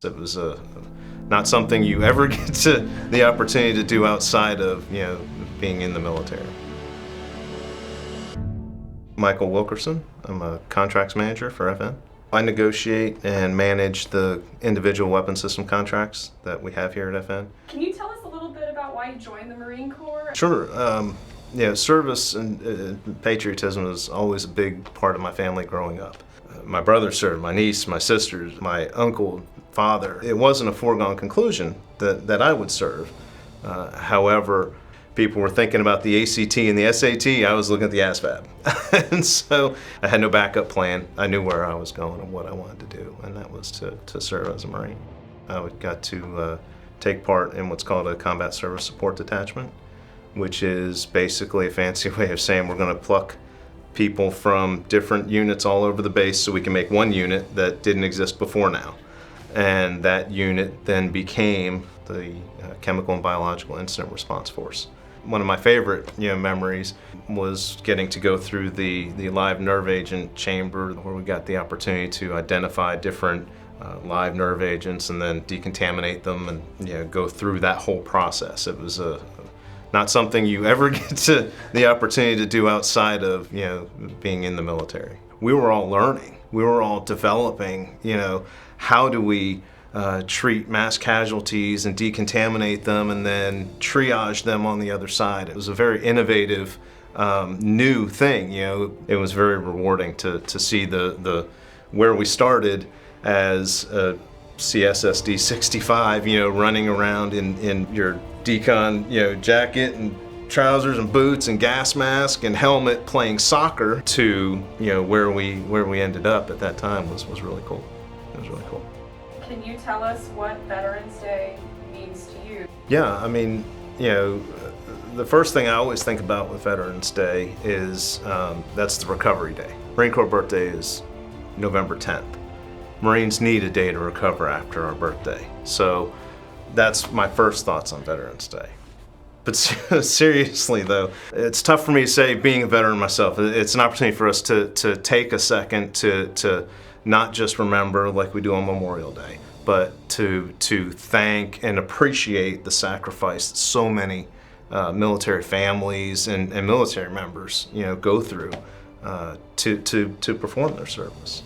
It was not something you ever get the opportunity to do outside of, being in the military. Michael Wilkerson. I'm a contracts manager for FN. I negotiate and manage the individual weapon system contracts that we have here at FN. Can you tell us a little bit about why you joined the Marine Corps? Sure. Service and patriotism was always a big part of my family growing up. My brother served, my niece, my sisters, my uncle, father. It wasn't a foregone conclusion that I would serve. However, people were thinking about the ACT and the SAT. I was looking at the ASVAB. And so I had no backup plan. I knew where I was going and what I wanted to do, and that was to serve as a Marine. I got to take part in what's called a Combat Service Support Detachment, which is basically a fancy way of saying we're going to pluck people from different units all over the base so we can make one unit that didn't exist before now. And that unit then became the Chemical and Biological Incident Response Force. One of my favorite memories was getting to go through the live nerve agent chamber, where we got the opportunity to identify different live nerve agents and then decontaminate them and go through that whole process. It was not something you ever get the opportunity to do outside of being in the military. We were all learning. We were all developing. How do we treat mass casualties and decontaminate them and then triage them on the other side? It was a very innovative, new thing. It was very rewarding to see the where we started as a CSSD 65, running around in your decon, jacket and trousers and boots and gas mask and helmet playing soccer to, where we ended up at that time was really cool. It was really cool. Can you tell us what Veterans Day means to you? Yeah, the first thing I always think about with Veterans Day is that's the recovery day. Marine Corps birthday is November 10th. Marines need a day to recover after our birthday. So that's my first thoughts on Veterans Day. But seriously though, it's tough for me to say, being a veteran myself, it's an opportunity for us to take a second to not just remember like we do on Memorial Day, but to thank and appreciate the sacrifice that so many military families and military members go through to perform their service.